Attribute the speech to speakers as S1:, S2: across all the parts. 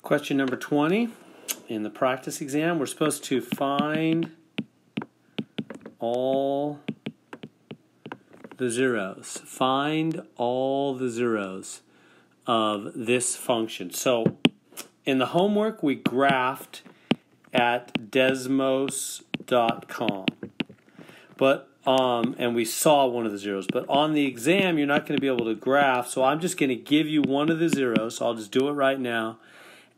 S1: Question number 20. In the practice exam, we're supposed to find all the zeros. Find all the zeros of this function. So in the homework, we graphed at desmos.com. And we saw one of the zeros. But on the exam, you're not going to be able to graph, so I'm just going to give you one of the zeros. So I'll just do it right now.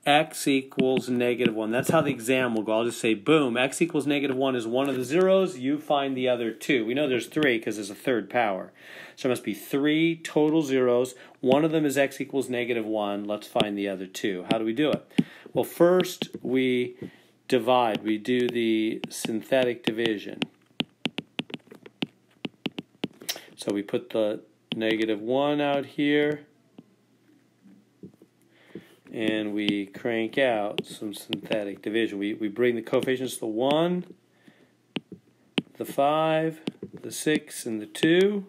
S1: X equals -1. That's how the exam will go. I'll just say, boom, x equals -1 is one of the zeros. You find the other two. We know there's 3 because there's a third power. So there must be 3 total zeros. One of them is x equals -1. Let's find the other two. How do we do it? Well, first we divide. We do the synthetic division. So we put the -1 out here. And we crank out some synthetic division. We bring the coefficients to the 1, the 5, the 6, and the 2.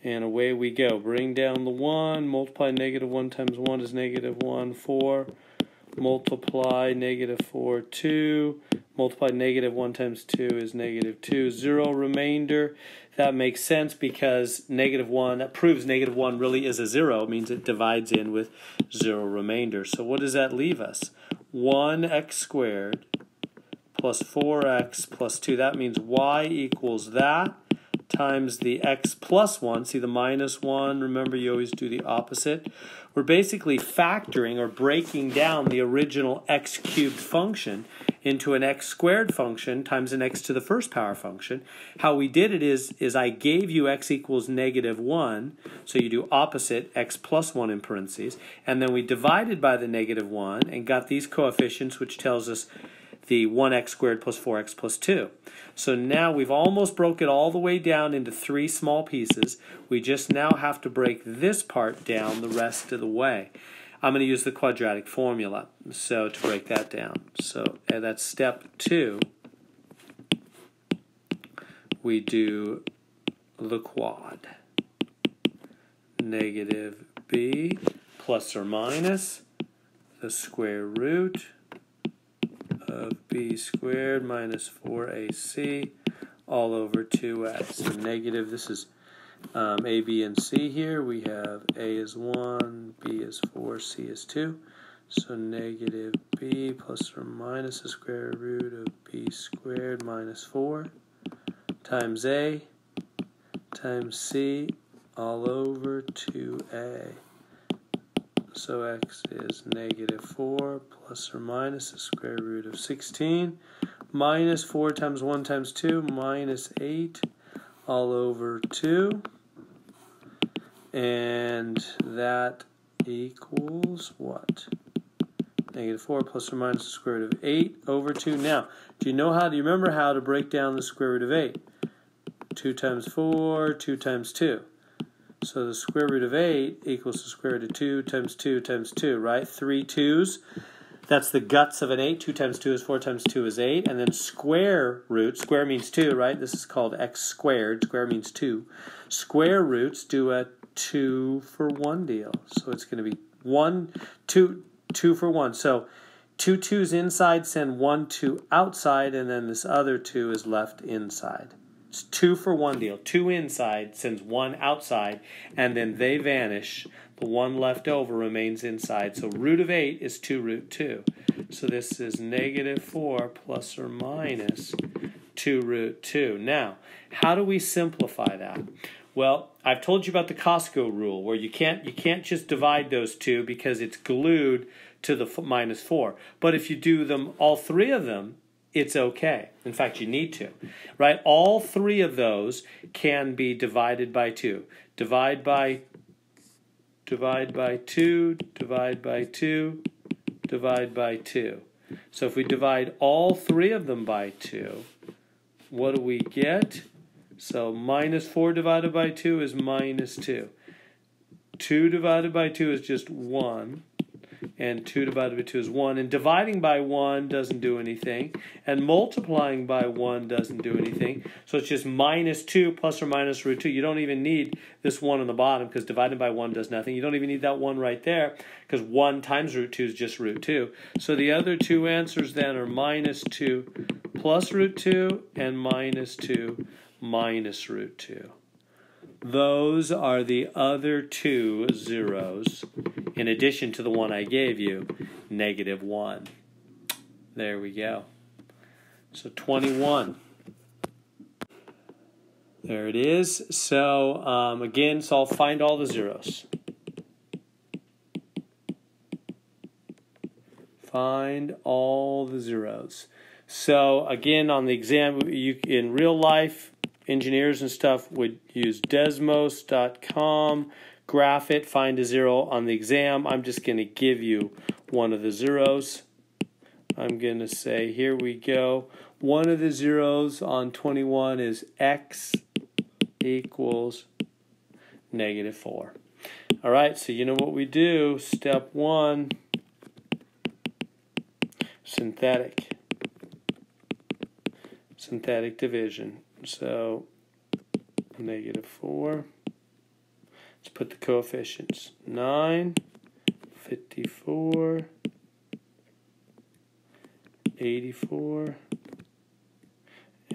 S1: And away we go. Bring down the 1, multiply -1 times 1 is -1, 4. Multiply -4, 2. Multiply -1 times 2 is -2. 0 remainder. That makes sense because -1, that proves -1 really is a 0. It means it divides in with 0 remainder. So what does that leave us? 1x squared plus 4x plus 2. That means y equals that times the x plus 1. See the -1? Remember, you always do the opposite. We're basically factoring or breaking down the original x cubed function into an x squared function times an x to the first power function. How we did it is I gave you x equals -1, so you do opposite, x plus 1 in parentheses, and then we divided by the -1 and got these coefficients, which tells us the 1x squared plus 4x plus 2. So now we've almost broke it all the way down into 3 small pieces. We just now have to break this part down the rest of the way. I'm going to use the quadratic formula so to break that down. So that's step 2. We do the quad. -b plus or minus the square root of b squared minus 4ac all over 2x. So negative, this is a, b, and c here. We have a is 1, b is 4, c is 2. So -b plus or minus the square root of b squared minus 4 times a times c all over 2a. So x is -4 plus or minus the square root of 16 minus 4 times 1 times 2 minus 8 all over 2. And that equals what? -4 plus or minus the square root of 8 over 2. Now, do you remember how to break down the square root of 8? 2 times 4, 2 times 2. So the square root of 8 equals the square root of 2 times 2 times 2, right? 3 2's. That's the guts of an 8. 2 times 2 is 4 times 2 is 8. And then square root, square means 2, right? This is called x squared. Square means 2. Square roots do a 2 for 1 deal. So it's going to be 2 for 1. So 2 2's inside, send 1 2 outside, and then this other 2 is left inside. It's 2 for 1 deal. 2 inside sends 1 outside, and then they vanish. The 1 left over remains inside. So root of 8 is 2 root 2. So this is -4 plus or minus 2 root 2. Now, how do we simplify that? Well, I've told you about the Costco rule, where you can't just divide those two because it's glued to the -4. But if you do them, all 3 of them, it's okay. In fact, you need to, right? All 3 of those can be divided by 2. Divide by 2, divide by 2, divide by 2. So if we divide all 3 of them by 2, what do we get? So -4 divided by 2 is -2. 2 divided by 2 is just 1. and 2 divided by 2 is 1. And dividing by 1 doesn't do anything. And multiplying by 1 doesn't do anything. So it's just minus 2 plus or minus root 2. You don't even need this 1 on the bottom because dividing by 1 does nothing. You don't even need that 1 right there because 1 times root 2 is just root 2. So the other two answers then are minus 2 plus root 2 and minus 2 minus root 2. Those are the other two zeros, in addition to the one I gave you, negative 1. There we go. So 21. There it is. So again, so I'll find all the zeros. Find all the zeros. So again, on the exam, in real life, engineers and stuff would use Desmos.com, graph it, find a zero. On the exam, I'm just going to give you one of the zeros. I'm going to say, here we go. One of the zeros on 21 is x equals negative 4. All right, so you know what we do. Step 1, synthetic division. So negative 4. Let's put the coefficients. 9, 54, 84,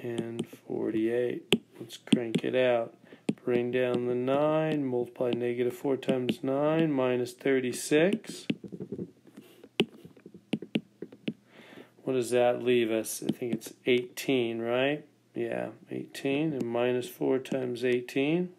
S1: and 48. Let's crank it out. Bring down the 9, multiply negative 4 times 9, minus 36. What does that leave us? I think it's 18, right? Yeah, 18, and minus 4 times 18,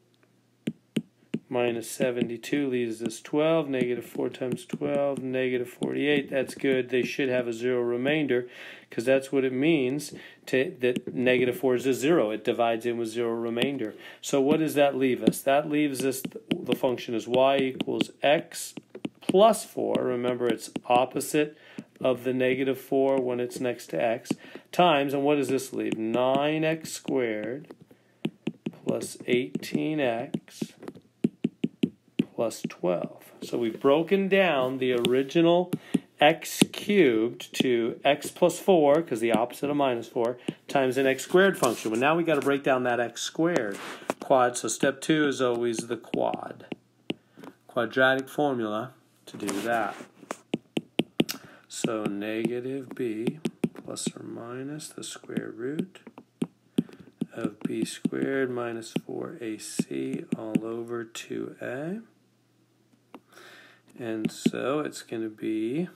S1: minus 72 leaves us 12, negative 4 times 12, negative 48. That's good. They should have a zero remainder because that's what it means that negative 4 is a zero. It divides in with zero remainder. So what does that leave us? That leaves us the function is y equals x plus 4. Remember, it's opposite of the negative 4 when it's next to x, times, and what does this leave? 9x squared plus 18x plus 12. So we've broken down the original x cubed to x plus 4, because the opposite of minus 4, times an x squared function. But now we've got to break down that x squared quad. So step 2 is always the quadratic formula to do that. So negative b plus or minus the square root of b squared minus 4ac all over 2a. And so it's going to be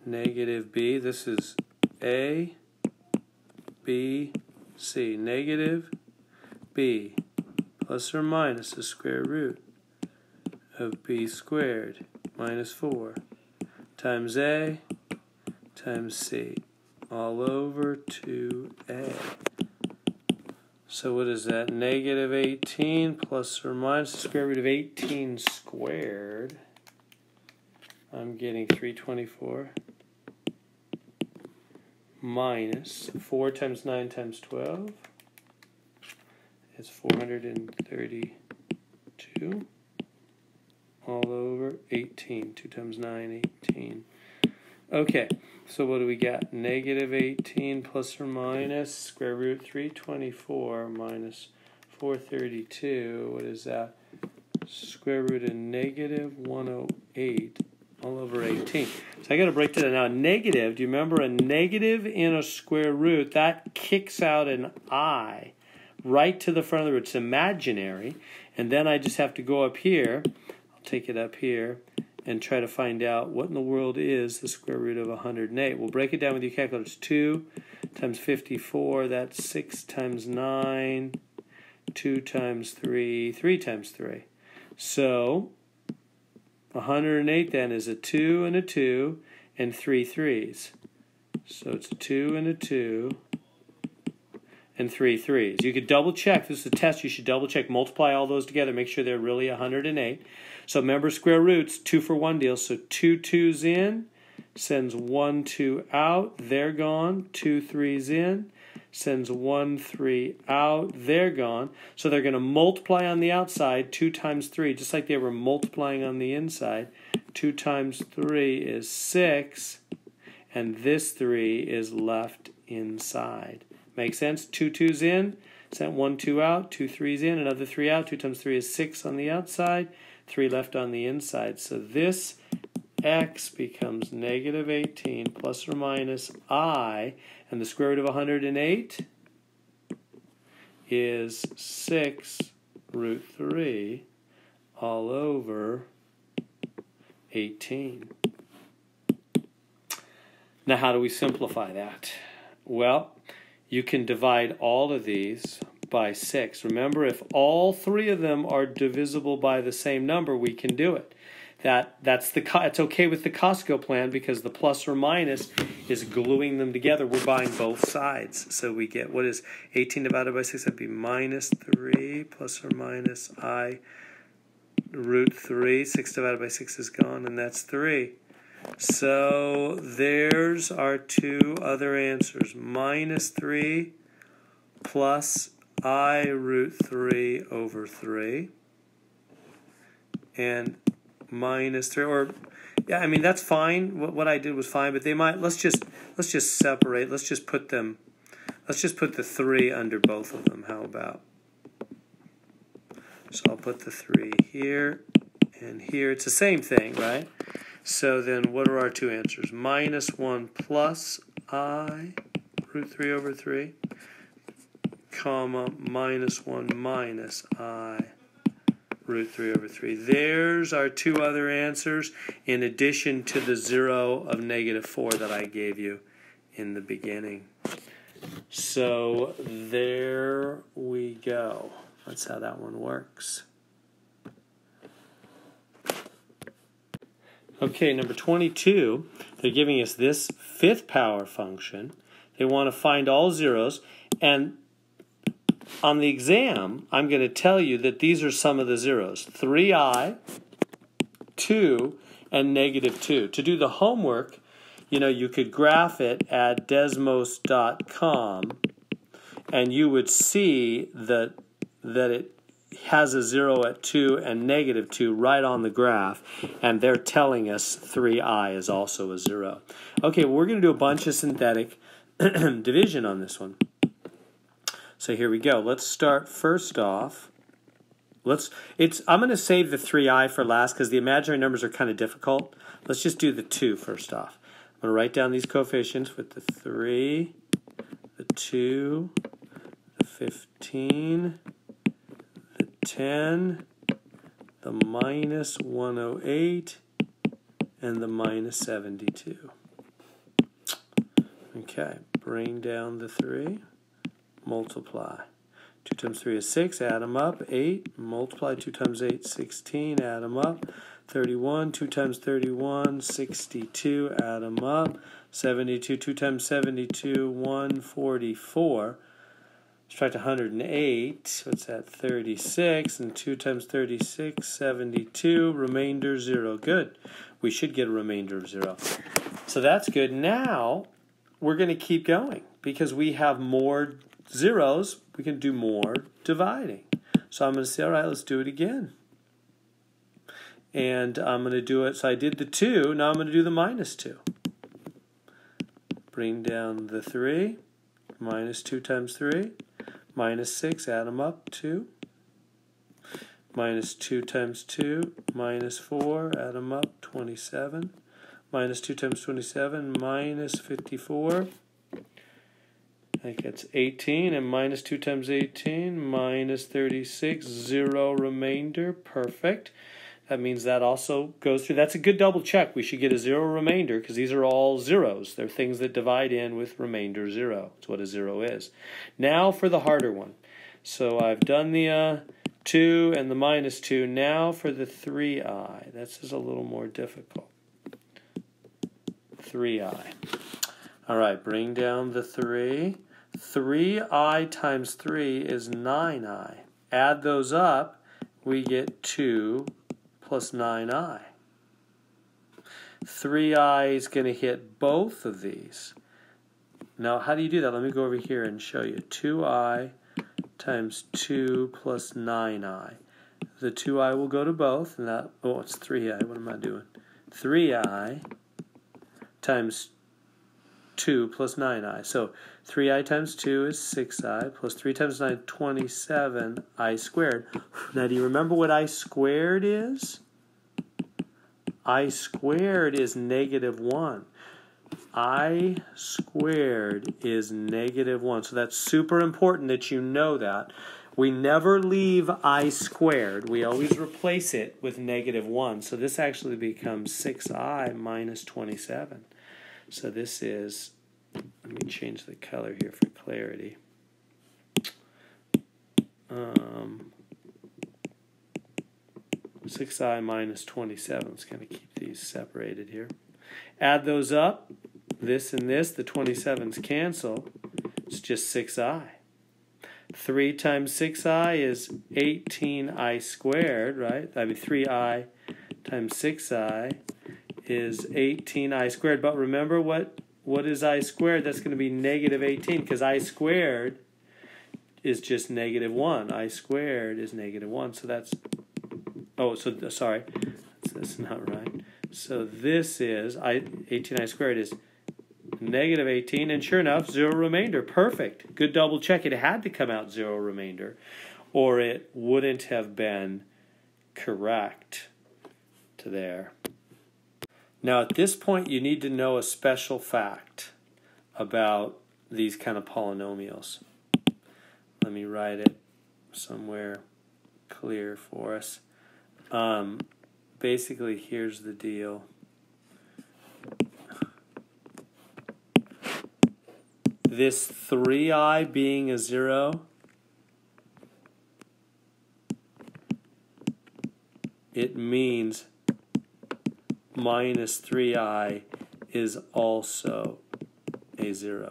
S1: negative b. This is a, b, c. Negative b plus or minus the square root of b squared minus 4 times a times c all over 2a. So what is that? Negative 18 plus or minus the square root of 18 squared. I'm getting 324 minus 4 times 9 times 12 is 432 all over 18. 2 times 9, 18. Okay, so what do we got? Negative 18 plus or minus square root 324 minus 432. What is that? Square root of negative 108 all over 18. So I got to break that down. Now, negative, do you remember a negative in a square root? That kicks out an I right to the front of the root. It's imaginary. And then I just have to go up here. I'll take it up here and try to find out what in the world is the square root of 108. We'll break it down with your calculator. It's 2 times 54. That's 6 times 9. 2 times 3. 3 times 3. So 108 then is a 2 and a 2 and 3 3s. So it's a 2 and a 2 and 3 3s. You could double check. This is a test. You should double check. Multiply all those together. Make sure they're really 108. So remember square roots, 2 for 1 deal. So 2 2's in, sends 1 2 out. They're gone. 2 3's in, sends 1, 3 out. They're gone. So they're going to multiply on the outside, 2 times 3, just like they were multiplying on the inside. 2 times 3 is 6, and this 3 is left inside. Make sense? 2 2's in, sent 1 2 out, 2 3's in, another 3 out. 2 times 3 is 6 on the outside, 3 left on the inside. So this x becomes negative 18 plus or minus I, and the square root of 108 is 6 root 3 all over 18. Now how do we simplify that? Well, you can divide all of these by 6. Remember, if all three of them are divisible by the same number, we can do it. It's okay with the Costco plan because the plus or minus is gluing them together. We're buying both sides. So we get, what is 18 divided by 6? That'd be minus 3 plus or minus I root 3. 6 divided by 6 is gone, and that's 3. So there's our two other answers. Minus 3 plus I root 3 over 3. And minus 3, or yeah, I mean that's fine. What I did was fine, but they might. Let's just separate. Let's just put the 3 under both of them. How about? So I'll put the 3 here and here. It's the same thing, right? So then, what are our two answers? Minus 1 plus I root 3 over 3, comma minus 1 minus I root 3 over 3. There's our two other answers in addition to the 0 of negative 4 that I gave you in the beginning. So there we go. That's how that one works. Okay, number 22, they're giving us this fifth power function. They want to find all zeros, and on the exam, I'm going to tell you that these are some of the zeros. 3i, 2, and negative 2. To do the homework, you could graph it at desmos.com, and you would see that it has a 0 at 2 and negative 2 right on the graph, and they're telling us 3i is also a 0. Okay, well, we're going to do a bunch of synthetic division on this one. So here we go. Let's start first off. I'm going to save the 3i for last because the imaginary numbers are kind of difficult. Let's just do the 2 first off. I'm going to write down these coefficients with the 3, the 2, the 15, the 10, the minus 108, and the minus 72. Okay, bring down the 3. Multiply. 2 times 3 is 6, add them up, 8. Multiply 2 times 8, 16, add them up. 31, 2 times 31, 62, add them up. 72, 2 times 72, 144. Subtract 108, what's that, 36, and 2 times 36, 72, remainder 0. Good. We should get a remainder of 0. So that's good. Now, we're going to keep going because we have more zeros, we can do more dividing. So I'm going to say, all right, let's do it again. And I'm going to do it, so I did the 2, now I'm going to do the minus 2. Bring down the 3, minus 2 times 3, minus 6, add them up, 2. Minus 2 times 2, minus 4, add them up, 27. Minus 2 times 27, minus 54. I think that's 18, and minus 2 times 18, minus 36, 0 remainder. Perfect. That means that also goes through. That's a good double check. We should get a 0 remainder because these are all zeros. They're things that divide in with remainder 0. That's what a 0 is. Now for the harder one. So I've done the 2 and the minus 2. Now for the 3i. This is a little more difficult. 3i. All right, bring down the 3. 3i times 3 is 9i. Add those up, we get 2 plus 9i. 3i is going to hit both of these. Now, how do you do that? Let me go over here and show you. 2i times 2 plus 9i. The 2i will go to both, and that, oh, it's 3i. What am I doing? 3i times 2 plus 9i. So 3i times 2 is 6i, plus 3 times 9, 27i squared. Now, do you remember what I squared is? I squared is negative 1. I squared is negative 1. So that's super important that you know that. We never leave I squared. We always replace it with negative 1. So this actually becomes 6i minus 27. So this is, let me change the color here for clarity. 6i minus 27. Let's kind of keep these separated here. Add those up. This and this, the 27s cancel. It's just 6i. 3 times 6i is 18i squared, right? I mean 3i times 6i is 18i squared. But remember what is I squared? That's going to be negative 18 because I squared is just negative 1. I squared is negative 1. So that's, oh, so sorry. That's not right. So this is, 18i squared is negative 18, and sure enough, 0 remainder. Perfect. Good double check. It had to come out 0 remainder, or it wouldn't have been correct to there. Now, at this point, you need to know a special fact about these kind of polynomials. Let me write it somewhere clear for us. Basically, here's the deal. This 3i being a 0, it means minus 3i is also a 0.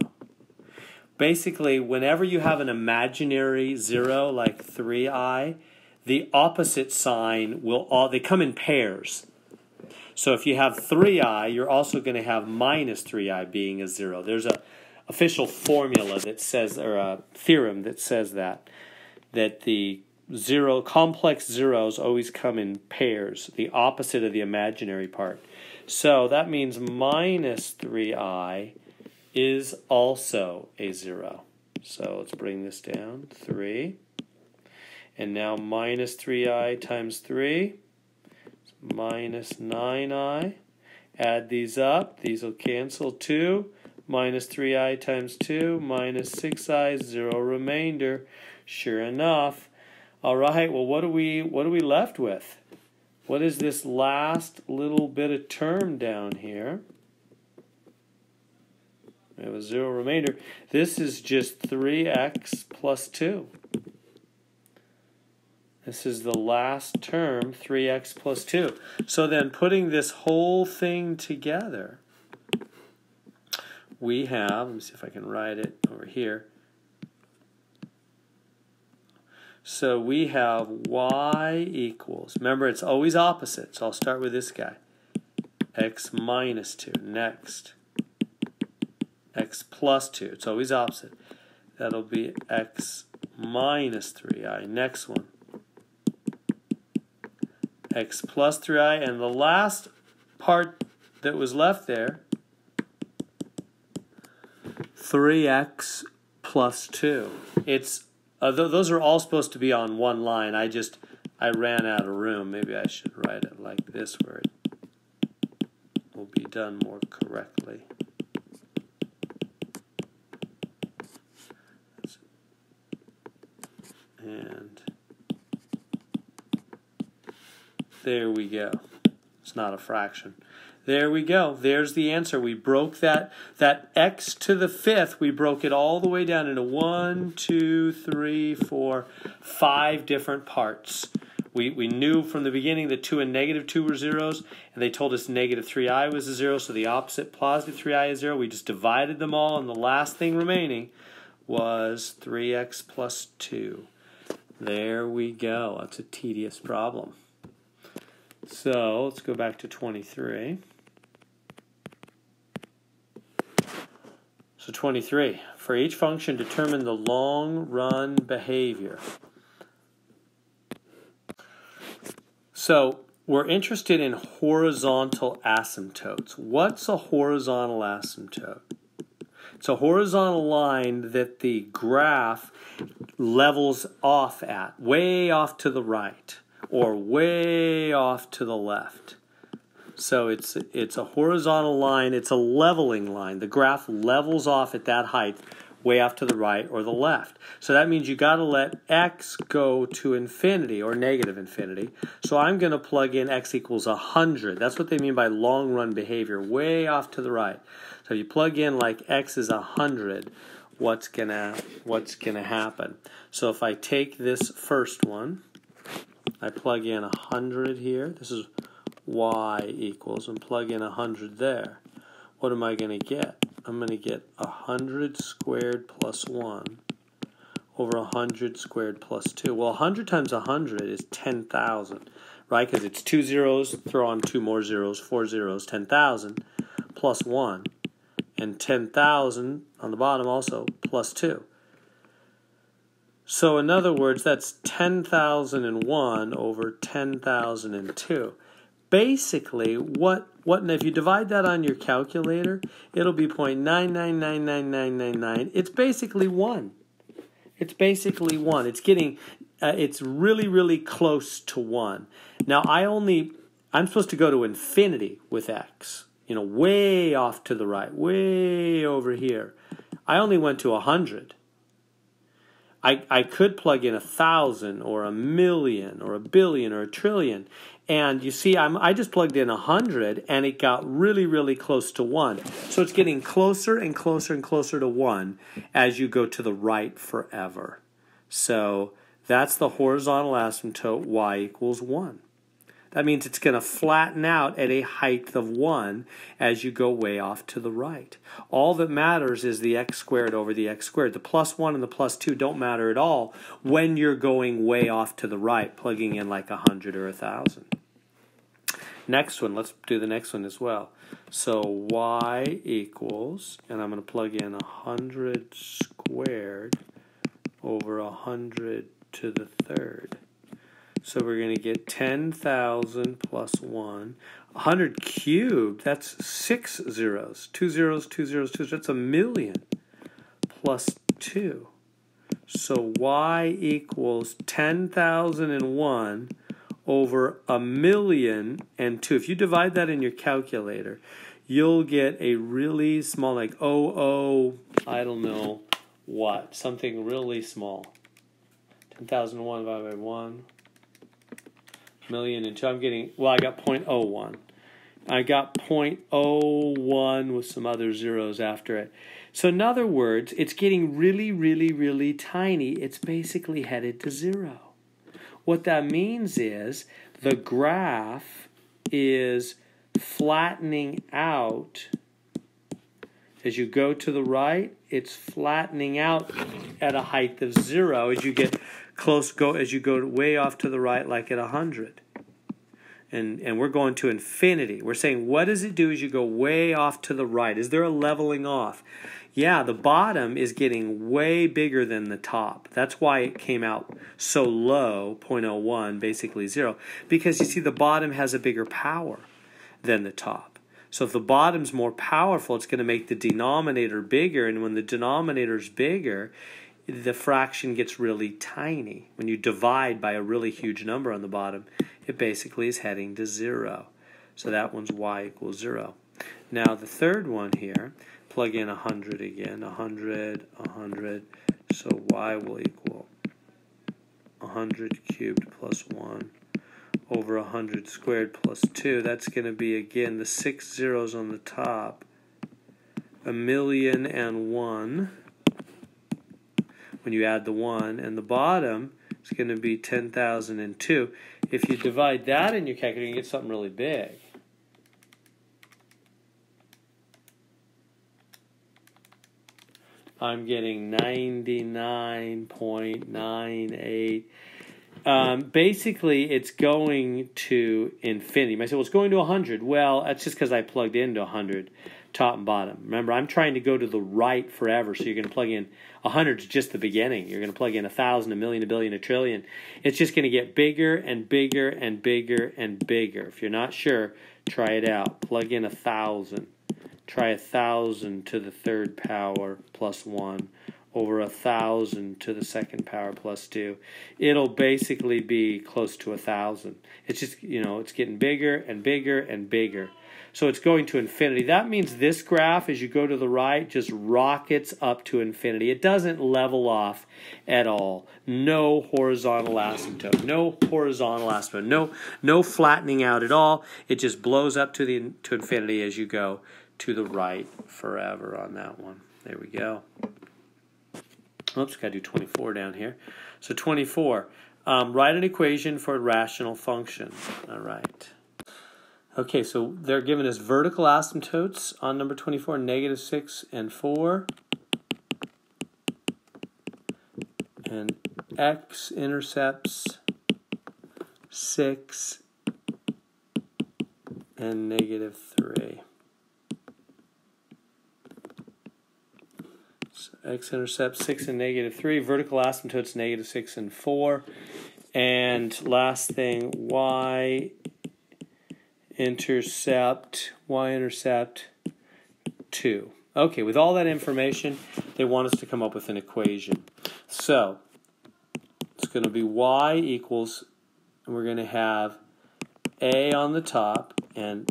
S1: Basically, whenever you have an imaginary 0 like 3i, the opposite sign will they come in pairs. So if you have 3i, you're also going to have minus 3i being a 0. There's a official formula that says, or a theorem that says that the complex zeros always come in pairs, the opposite of the imaginary part. So that means minus 3i is also a 0. So let's bring this down, 3. And now minus 3i times 3, minus 9i. Add these up, these will cancel, 2. Minus 3i times 2, minus 6i, 0 remainder. Sure enough. All right, well, what are we left with? What is this last little bit of term down here? We have a 0 remainder. This is just 3x plus 2. This is the last term, 3x plus 2. So then putting this whole thing together, we have, let me see if I can write it over here. So we have y equals, remember it's always opposite, so I'll start with this guy. X minus 2, next. X plus 2, it's always opposite. That'll be x minus 3i, next one. X plus 3i, and the last part that was left there, 3x plus 2. It's those are all supposed to be on one line. I ran out of room. Maybe I should write it like this where it will be done more correctly. And there we go. It's not a fraction. There we go. There's the answer. We broke that x to the 5th. We broke it all the way down into 1, 2, 3, 4, 5 different parts. We knew from the beginning that 2 and negative 2 were zeros, and they told us negative 3i was a 0, so the opposite, positive 3i is 0. We just divided them all, and the last thing remaining was 3x plus 2. There we go. That's a tedious problem. So let's go back to 23. So 23. For each function, determine the long-run behavior. So we're interested in horizontal asymptotes. What's a horizontal asymptote? It's a horizontal line that the graph levels off at, way off to the right or way off to the left. So it's a horizontal line, it's a leveling line. The graph levels off at that height, way off to the right or the left. So that means you got to let x go to infinity or negative infinity. So I'm going to plug in x equals 100. That's what they mean by long run behavior, way off to the right. So if you plug in like x is 100, what's gonna happen? So if I take this first one, I plug in 100 here. This is y equals, and plug in 100 there. What am I going to get? I'm going to get 100 squared plus 1 over 100 squared plus 2. Well, 100 times 100 is 10,000, right? Because it's 2 zeros, throw on 2 more zeros, 4 zeros, 10,000 plus 1. And 10,000 on the bottom also plus 2. So in other words, that's 10,001 over 10,002. Basically, and if you divide that on your calculator, it'll be 0.9999999. It's basically 1. It's basically 1. It's getting, it's really, really close to 1. Now, I'm supposed to go to infinity with x. You know, way off to the right, way over here. I only went to 100. I could plug in 1,000 or 1,000,000 or 1,000,000,000 or 1,000,000,000,000. And you see, I just plugged in 100 and it got really, really close to 1. So it's getting closer and closer and closer to 1 as you go to the right forever. So that's the horizontal asymptote y equals 1. That means it's going to flatten out at a height of 1 as you go way off to the right. All that matters is the x squared over the x squared. The plus 1 and the plus 2 don't matter at all when you're going way off to the right, plugging in like 100 or 1,000. Next one, let's do the next one as well. So y equals, and I'm going to plug in 100 squared over 100 to the third. So we're going to get 10,000 plus 1. 100 cubed, that's 6 zeros. 2 zeros, 2 zeros, 2 zeros. That's 1,000,000 plus 2. So y equals 10,001 over 1,000,002. If you divide that in your calculator, you'll get a really small, like I don't know what, something really small. 10,001 divided by 1. 1,000,002. I'm getting, well, I got 0.01. I got 0.01 with some other zeros after it. So in other words, it's getting really, really, really tiny. It's basically headed to 0. What that means is the graph is flattening out. As you go to the right, it's flattening out at a height of 0 as you get close, as you go way off to the right, like at 100. And we're going to infinity. We're saying, what does it do as you go way off to the right? Is there a leveling off? Yeah, the bottom is getting way bigger than the top. That's why it came out so low, 0.01, basically 0. Because you see, the bottom has a bigger power than the top. So if the bottom's more powerful, it's going to make the denominator bigger. And when the denominator's bigger, the fraction gets really tiny. When you divide by a really huge number on the bottom, it basically is heading to 0. So that one's y equals 0. Now the third one here, plug in 100 again. 100, 100. So y will equal 100 cubed plus 1 over 100 squared plus 2. That's going to be, again, the 6 zeros on the top. 1,000,001. When you add the 1, and the bottom is going to be 10,002. If you divide that in your calculator, you get something really big. I'm getting 99.98 basically it's going to infinity. You might say, well, it's going to 100. Well, that's just because I plugged into 100, top and bottom. Remember, I'm trying to go to the right forever, so you're going to plug in 100 is just the beginning. You're going to plug in 1,000, a million, a billion, a trillion. It's just going to get bigger and bigger and bigger and bigger. If you're not sure, try it out. Plug in 1,000. Try 1,000 to the third power plus 1 over 1,000 to the second power plus 2. It'll basically be close to 1,000. It's just, it's getting bigger and bigger and bigger. So it's going to infinity. That means this graph, as you go to the right, just rockets up to infinity. It doesn't level off at all. No horizontal asymptote. No horizontal asymptote. No flattening out at all. It just blows up to infinity as you go to the right forever on that one. There we go. Oops, got to do 24 down here. So 24. Write an equation for a rational function. All right. Okay, so they're giving us vertical asymptotes on number 24, -6 and 4. And x-intercepts 6 and -3. So x-intercepts 6 and -3. Vertical asymptotes -6 and 4. And last thing, y-intercept 2. Okay, with all that information, they want us to come up with an equation. So, it's going to be y equals, and we're going to have a on the top, and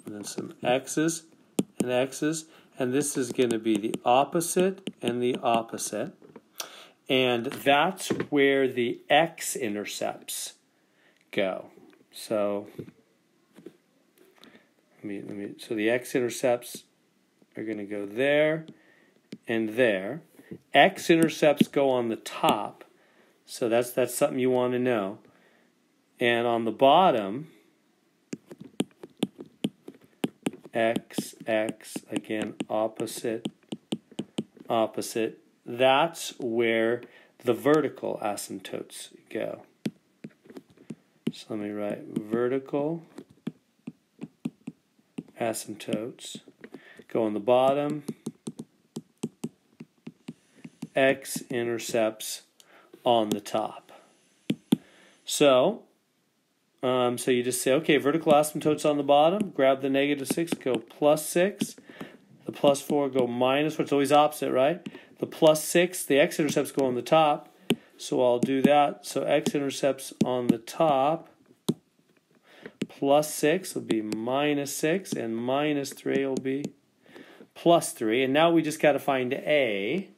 S1: then some x's and x's, and this is going to be the opposite and the opposite. And that's where the x-intercepts go. So, so the x-intercepts are going to go there and there. X-intercepts go on the top, so that's something you want to know. And on the bottom, x, again, opposite, opposite. That's where the vertical asymptotes go. So let me write vertical asymptotes go on the bottom, x-intercepts on the top. So you just say, okay, vertical asymptotes on the bottom, grab the -6, go +6, the +4 go -4, it's always opposite, right? The +6, the x-intercepts go on the top, so I'll do that. So x-intercepts on the top, +6 will be -6, and -3 will be +3. And now we just got to find a.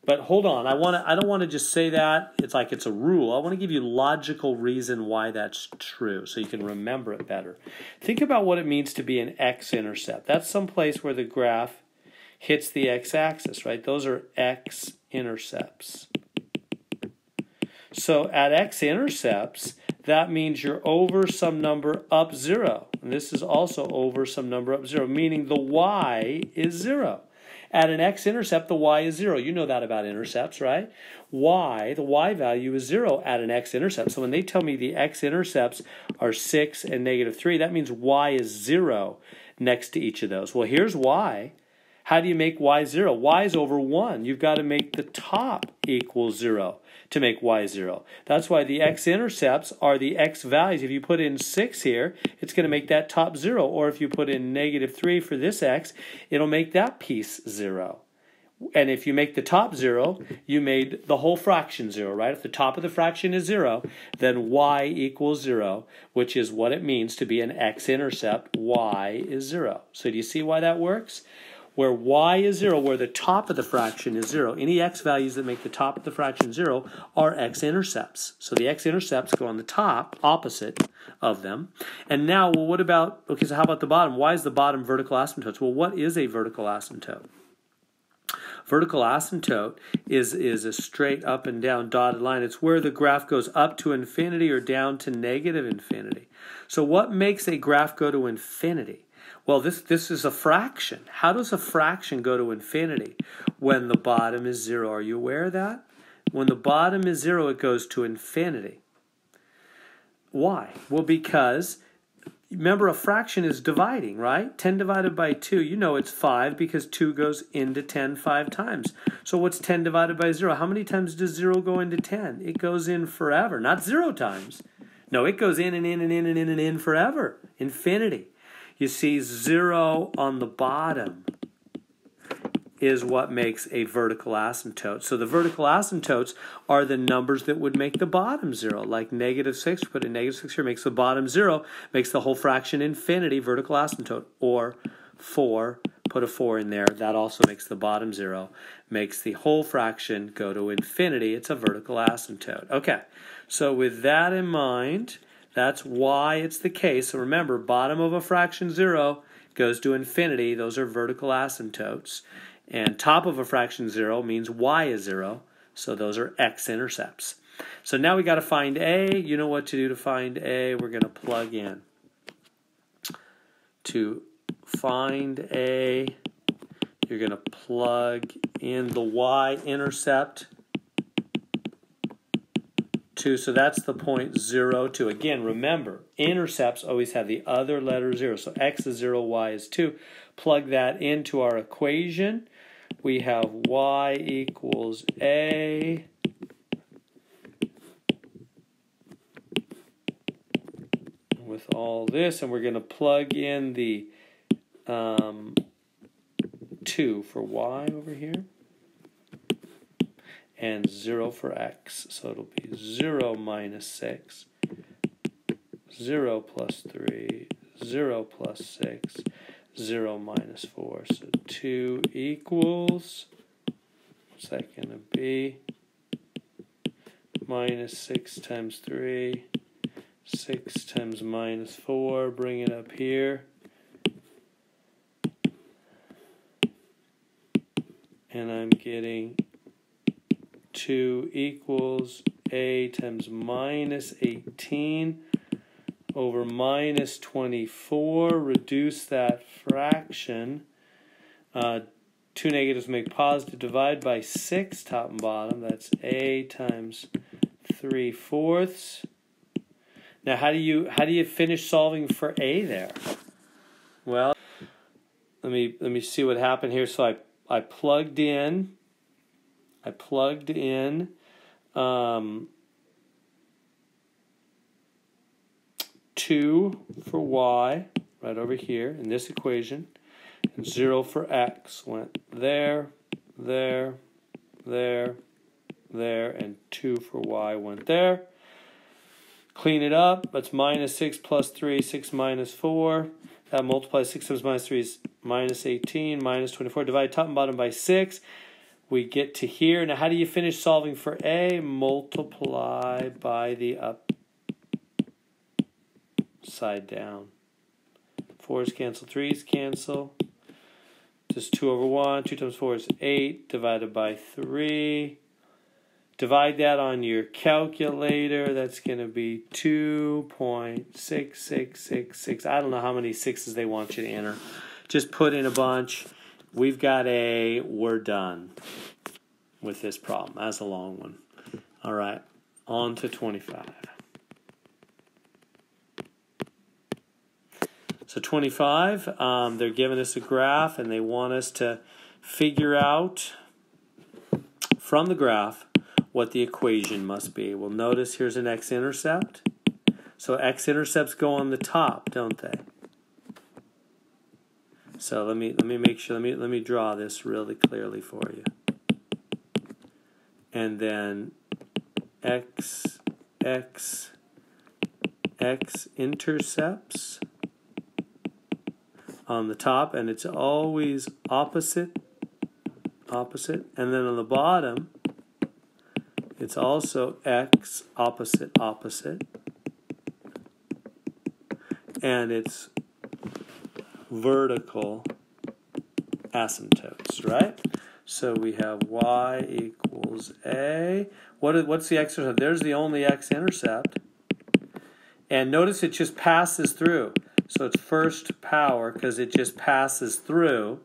S1: But hold on, I don't want to just say that it's like it's a rule. I want to give you logical reason why that's true, so you can remember it better. Think about what it means to be an x-intercept. That's some place where the graph hits the x-axis, right? Those are x-intercepts. So at x-intercepts, that means you're over some number up 0. And this is also over some number up 0, meaning the y is 0. At an x-intercept, the y is 0. You know that about intercepts, right? The y value is 0 at an x-intercept. So when they tell me the x-intercepts are 6 and -3, that means y is 0 next to each of those. Well, here's y. How do you make y 0? Y is over 1. You've got to make the top equal 0 to make y 0. That's why the x-intercepts are the x values. If you put in 6 here, it's going to make that top 0. Or if you put in -3 for this x, it'll make that piece 0. And if you make the top 0, you made the whole fraction 0, right? If the top of the fraction is 0, then y equals 0, which is what it means to be an x-intercept. Y is 0. So do you see why that works? Where y is 0, where the top of the fraction is 0, any x values that make the top of the fraction 0 are x-intercepts. So the x-intercepts go on the top, opposite of them. And now, well, what about, okay, so how about the bottom? Why is the bottom vertical asymptotes? Well, what is a vertical asymptote? Vertical asymptote is a straight up and down dotted line. It's where the graph goes up to infinity or down to -infinity. So what makes a graph go to infinity? Well, this is a fraction. How does a fraction go to infinity when the bottom is 0? Are you aware of that? When the bottom is 0, it goes to infinity. Why? Well, because remember, a fraction is dividing, right? 10 divided by 2, you know it's 5 because 2 goes into 10 5 times. So what's 10 divided by 0? How many times does 0 go into 10? It goes in forever, not 0 times. No, it goes in and in and in and in and in forever. Infinity. You see, 0 on the bottom is what makes a vertical asymptote. So the vertical asymptotes are the numbers that would make the bottom 0. Like -6, put a -6 here, makes the bottom 0, makes the whole fraction infinity, vertical asymptote. Or 4, put a 4 in there, that also makes the bottom 0, makes the whole fraction go to infinity. It's a vertical asymptote. Okay, so with that in mind, that's why it's the case. So remember, bottom of a fraction 0 goes to infinity. Those are vertical asymptotes. And top of a fraction 0 means y is 0. So those are x-intercepts. So now we got to find a. You know what to do to find a. We're going to plug in. To find a, you're going to plug in the y-intercept. So that's the point 0, 2. Again, remember, intercepts always have the other letter 0. So x is 0, y is 2. Plug that into our equation. We have y equals a with all this, and we're going to plug in the 2 for y over here. And 0 for x. So it'll be 0 minus 6, 0 plus 3, 0 plus 6, 0 minus 4. So 2 equals, what's that going to be? Minus 6 times 3, 6 times minus 4. Bring it up here. And I'm getting 2 equals a times minus 18 over minus 24. Reduce that fraction. 2 negatives make positive. Divide by 6, top and bottom. That's a times 3/4. Now, how do you finish solving for a there? Well, let me see what happened here. So I plugged in. 2 for y, right over here in this equation, and 0 for x. Went there, there, there, there, and 2 for y went there. Clean it up. That's minus 6 plus 3, 6 minus 4. That multiplies 6 times minus 3 is minus 18, minus 24. Divide top and bottom by 6. We get to here. Now, how do you finish solving for a? Multiply by the upside down. 4's cancel, 3's cancel. Just 2 over 1. 2 times 4 is 8 divided by 3. Divide that on your calculator. That's going to be 2.6666. I don't know how many 6's they want you to enter. Just put in a bunch. We've got a, we're done with this problem. That's a long one. All right, on to 25. So 25, they're giving us a graph, and they want us to figure out from the graph what the equation must be. Well, notice here's an x-intercept. So x-intercepts go on the top, don't they? So let me make sure, let me draw this really clearly for you. And then x intercepts on the top, and it's always opposite, and then on the bottom, it's also x opposite, and it's vertical asymptotes, right? So we have y equals a. What's the x-intercept? There's the only x-intercept. And notice it just passes through. So it's first power because it just passes through.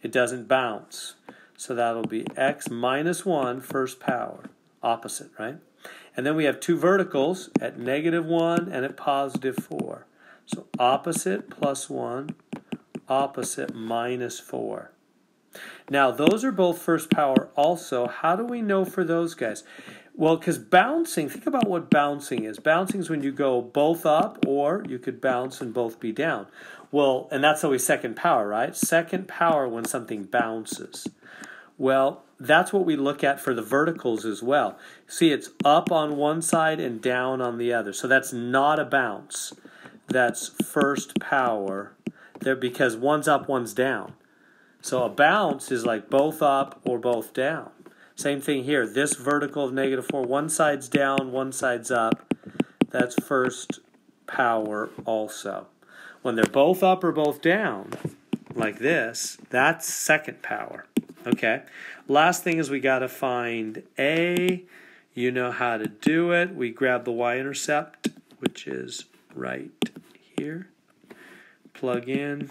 S1: It doesn't bounce. So that'll be x minus 1 first power. opposite, right? And then we have two verticals at -1 and at +4. So opposite +1, opposite -4. Now, those are both first power also. How do we know for those guys? Well, because bouncing, think about what bouncing is. Bouncing is when you go both up, or you could bounce and both be down. Well, and that's always second power, right? Second power when something bounces. Well, that's what we look at for the verticals as well. See, it's up on one side and down on the other. So that's not a bounce. That's first power there, because one's up, one's down. So a bounce is like both up or both down. Same thing here. This vertical of -4, one side's down, one side's up. That's first power also. When they're both up or both down, like this, that's second power. Okay. Last thing is we got to find A. You know how to do it. We grab the y-intercept, which is right here. Plug in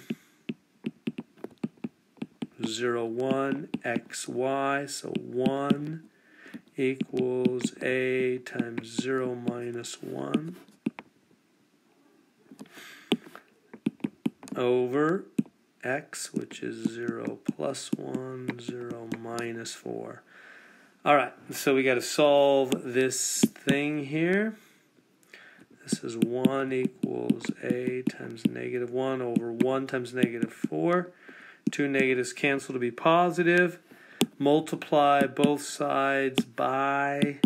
S1: 0, 1, x, y. So 1 equals A times 0 minus 1 over x, which is 0 plus 1, 0 minus 4. All right, so we got to solve this thing here. This is 1 equals A times -1 over 1 times -4. Two negatives cancel to be positive. Multiply both sides by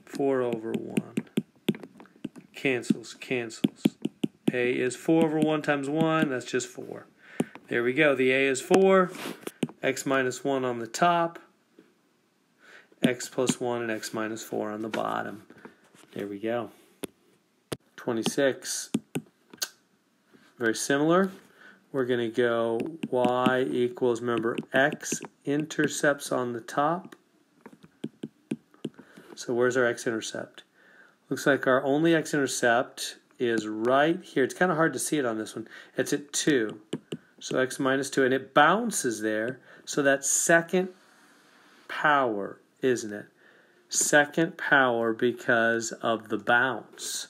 S1: 4 over 1. Cancels, cancels. A is 4 over 1 times 1. That's just 4. There we go. The A is 4. X minus 1 on the top. X plus 1 and X minus 4 on the bottom. There we go. 26. Very similar. We're going to go y equals, remember, x intercepts on the top. So where's our x-intercept? Looks like our only x-intercept is right here. It's kind of hard to see it on this one. It's at 2. So x minus 2. And it bounces there. So that's second power, isn't it? Second power because of the bounce.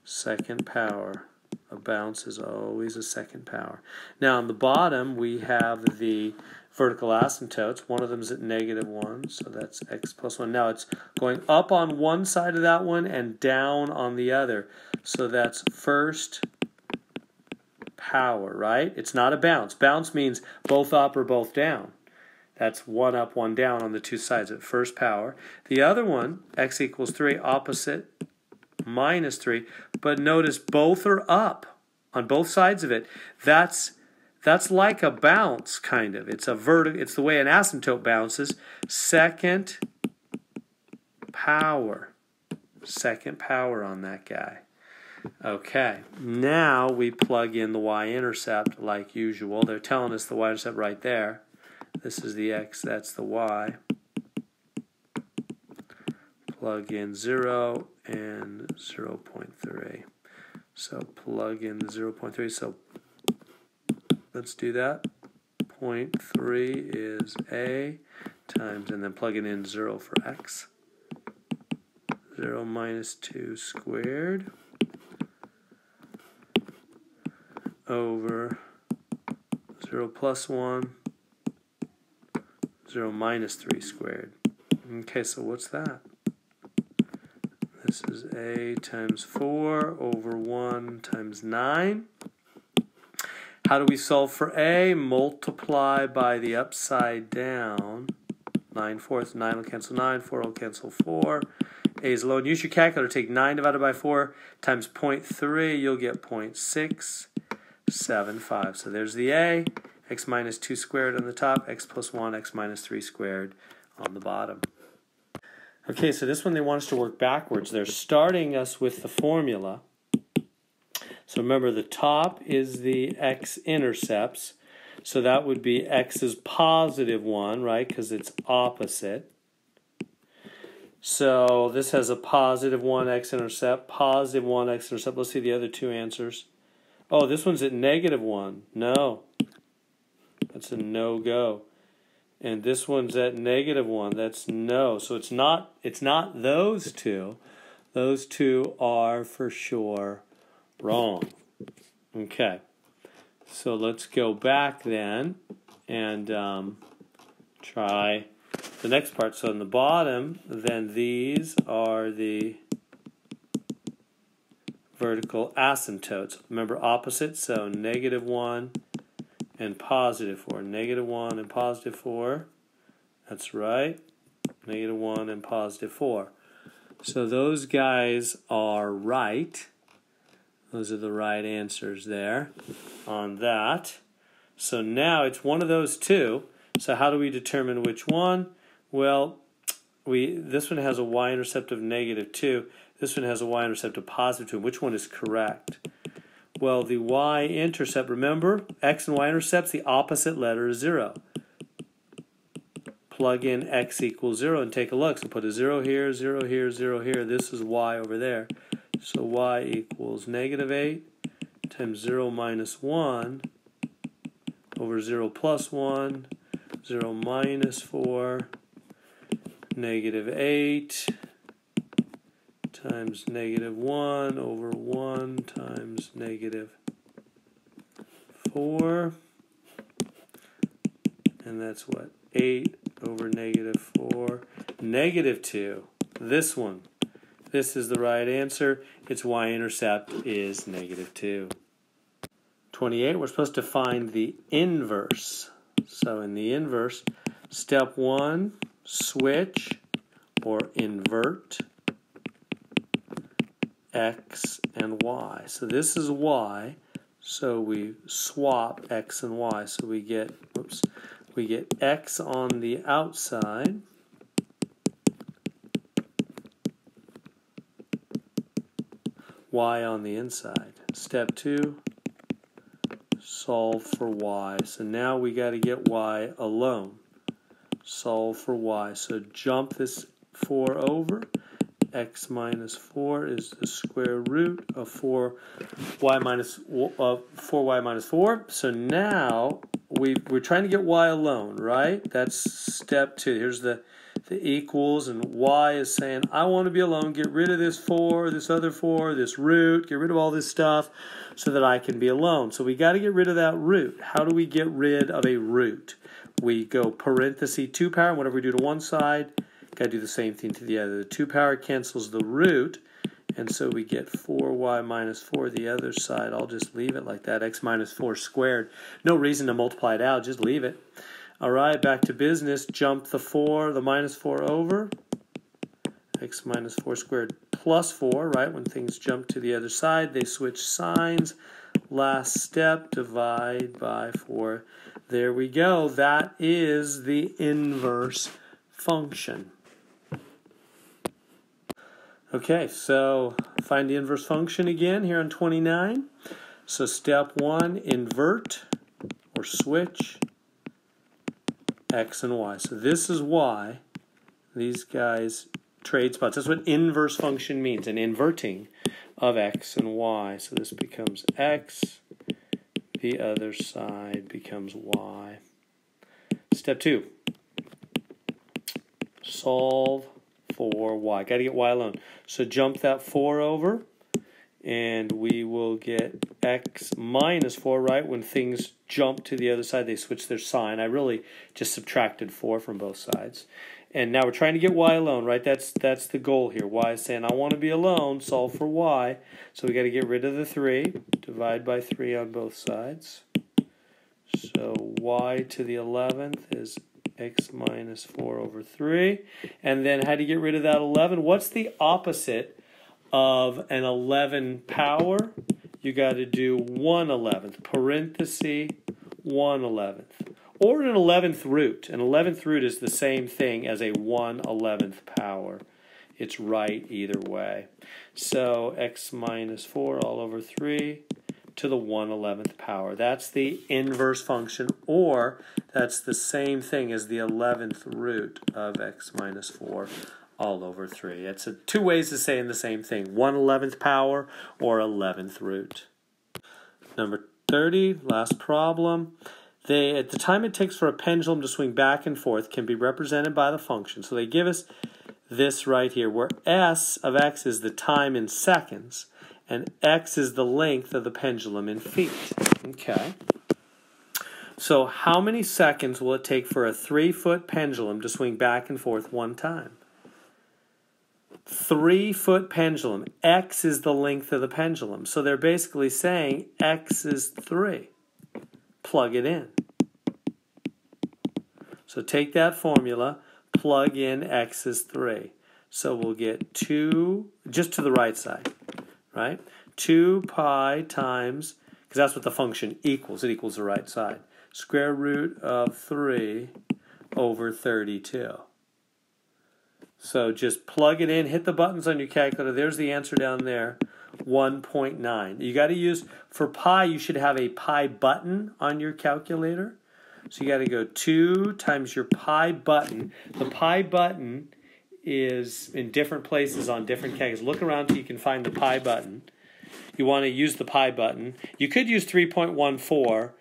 S1: Second power. A bounce is always a second power. Now on the bottom we have the vertical asymptotes. One of them is at -1, so that's x plus 1. Now it's going up on one side of that one and down on the other. So that's first power, right? It's not a bounce. Bounce means both up or both down. That's one up, one down on the two sides at first power. The other one, x equals 3, opposite minus 3. But notice both are up on both sides of it. That's like a bounce, kind of. It's a it's the way an asymptote bounces. Second power. Second power on that guy. Okay, now we plug in the y-intercept like usual. They're telling us the y-intercept right there. This is the x, that's the y. Plug in 0 and 0.3. So plug in the 0.3. So let's do that. 0.3 is A times, and then plug it in 0 for x. 0 minus 2 squared over 0 plus 1, 0 minus 3 squared. Okay, so what's that? This is A times 4 over 1 times 9. How do we solve for A? Multiply by the upside down. 9/4, 9 will cancel 9, 4 will cancel 4. A is low. And use your calculator. Take 9 divided by 4 times 0.3. You'll get 0.675. So there's the A. X minus 2 squared on the top. X plus 1, X minus 3 squared on the bottom. Okay, so this one they want us to work backwards. They're starting us with the formula. So remember, the top is the x-intercepts. So that would be x is positive 1, right, because it's opposite. So this has a positive 1 x-intercept, positive 1 x-intercept. Let's see the other two answers. Oh, this one's at -1. No. That's a no-go. And this one's at -1. That's no. So it's not those two. Those two are for sure wrong. Okay. So let's go back then and try the next part. So in the bottom, then these are the vertical asymptotes. Remember opposite, so -1 and +4. -1 and +4. That's right. -1 and +4. So those guys are right. Those are the right answers there on that. So now it's one of those two. So how do we determine which one? Well, this one has a y-intercept of -2. This one has a y-intercept of +2. Which one is correct? Well, the y-intercept, remember, x and y-intercepts, the opposite letter is 0. Plug in x equals 0 and take a look. So put a 0 here, 0 here, 0 here. This is y over there. So y equals -8 times 0 minus 1 over 0 plus 1, 0 minus 4, -8 times -1 over 1 times -4. And that's what? 8 over -4. -2. This one. This is the right answer. Its y-intercept is -2. 28, we're supposed to find the inverse. So in the inverse, step 1, switch or invert x and y. So this is y, so we swap x and y. So we get, x on the outside, y on the inside. Step 2, solve for y. So now we got to get y alone. Solve for y. So jump this 4 over. X minus 4 is the square root of 4y minus 4. So now we're trying to get y alone, right? That's step 2. Here's the equals, and y is saying, I want to be alone. Get rid of this 4, this other 4, this root. Get rid of all this stuff so that I can be alone. So we got to get rid of that root. How do we get rid of a root? We go parenthesis 2 power, and whatever we do to one side, got to do the same thing to the other. The 2 power cancels the root, and so we get 4y minus 4 the other side. I'll just leave it like that, x minus 4 squared. No reason to multiply it out, just leave it. All right, back to business. Jump the minus 4 over. X minus 4 squared plus 4, right? When things jump to the other side, they switch signs. Last step, divide by 4. There we go. That is the inverse function. Okay, so find the inverse function again here on 29. So step 1, invert or switch x and y. So this is y. These guys trade spots. That's what inverse function means, an inverting of x and y. So this becomes x. The other side becomes y. Step 2. Solve for y. Got to get y alone. So jump that 4 over, and we will get x minus 4, right? When things jump to the other side, they switch their sign. I really just subtracted 4 from both sides. And now we're trying to get y alone, right? That's the goal here. Y is saying, I want to be alone, solve for y. So we got to get rid of the 3, divide by 3 on both sides. So y to the 11th is x minus 4 over 3. And then how do you get rid of that 11? What's the opposite of an 11 power? You got to do 1/11, parenthesis 1/11. Or an 11th root. An 11th root is the same thing as a 1/11 power. It's right either way. So x minus 4 all over 3 to the 1/11 power. That's the inverse function, or that's the same thing as the 11th root of x minus 4 all over 3. It's two ways of saying the same thing, 1/11 power or 11th root. Number 30, last problem. at the time it takes for a pendulum to swing back and forth can be represented by the function. So they give us this right here, where S of x is the time in seconds, and x is the length of the pendulum in feet. Okay. So how many seconds will it take for a 3-foot pendulum to swing back and forth one time? 3-foot pendulum. X is the length of the pendulum. So they're basically saying x is 3. Plug it in. So take that formula, plug in x is 3. So we'll get 2, just to the right side, right? 2 pi times, because that's what the function equals. It equals the right side. Square root of 3 over 32. So just plug it in, hit the buttons on your calculator. There's the answer down there, 1.9. You got to use, for pi, you should have a pi button on your calculator. So you got to go 2 times your pi button. The pi button is in different places on different calculators. Look around till you can find the pi button. You want to use the pi button. You could use 3.14.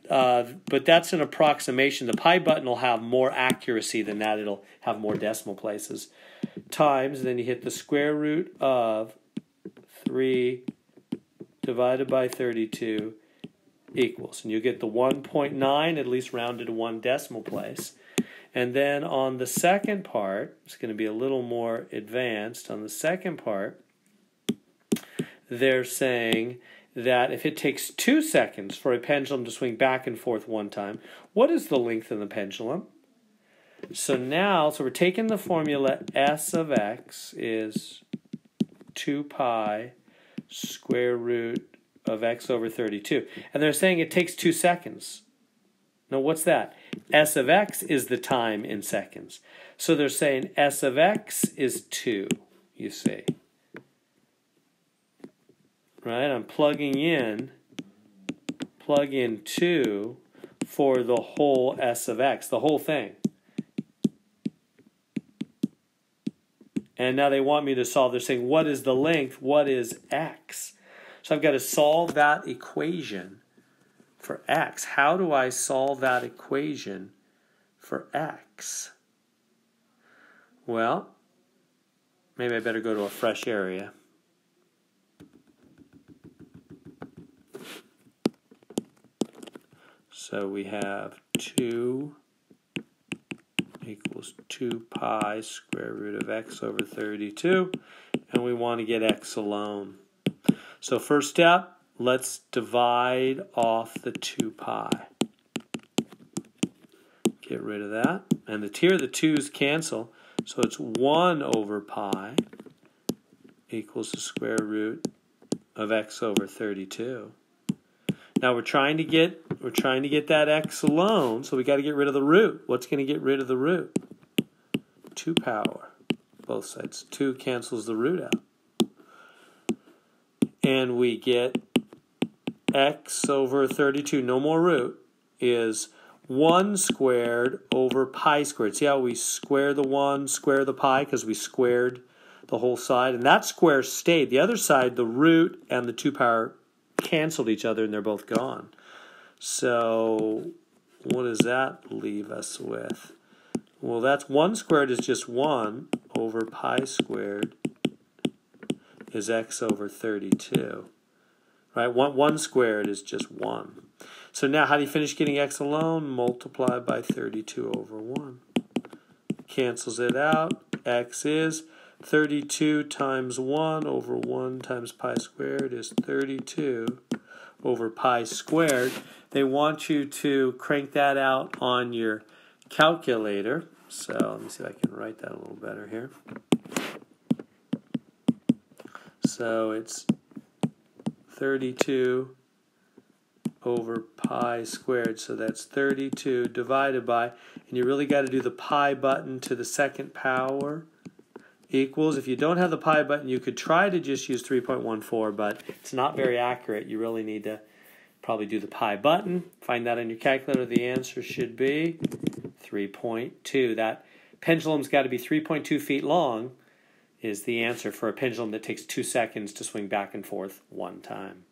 S1: But that's an approximation. The pi button will have more accuracy than that. It'll have more decimal places. Times, and then you hit the square root of 3 divided by 32 equals. And you get the 1.9, at least rounded to 1 decimal place. And then on the second part, it's going to be a little more advanced. On the second part, they're saying that if it takes 2 seconds for a pendulum to swing back and forth one time, what is the length of the pendulum? So now, we're taking the formula S of x is 2 pi square root of x over 32. And they're saying it takes 2 seconds. Now what's that? S of x is the time in seconds. So they're saying S of x is 2, you see. Right, I'm plugging in 2 for the whole S of x, the whole thing. And now they want me to solve, they're saying, what is the length? What is x? So I've got to solve that equation for x. How do I solve that equation for x? Well, maybe I better go to a fresh area. So we have 2 equals 2 pi square root of x over 32, and we want to get x alone. So first step, let's divide off the 2 pi. Get rid of that. And here the 2's cancel, so it's 1 over pi equals the square root of x over 32. Now we're trying to get that x alone, so we got to get rid of the root. What's going to get rid of the root? 2 power. Both sides. 2 cancels the root out. And we get x over 32, no more root, is 1 squared over pi squared. See how we square the 1, square the pi, because we squared the whole side? And that square stayed. The other side, the root and the 2 power canceled each other, and they're both gone. So what does that leave us with? Well, that's 1 squared is just 1 over pi squared is x over 32. Right? 1 squared is just 1. So now how do you finish getting x alone? Multiply by 32 over 1. Cancels it out. X is 32 times 1 over 1 times pi squared is 32 over pi squared. They want you to crank that out on your calculator. So let me see if I can write that a little better here. So it's 32 over pi squared. So that's 32 divided by, and you really got to do the pi button to the second power, equals. If you don't have the pi button, you could try to just use 3.14, but it's not very accurate. You really need to probably do the pi button. Find that on your calculator. The answer should be 3.2. That pendulum's got to be 3.2 feet long is the answer for a pendulum that takes 2 seconds to swing back and forth one time.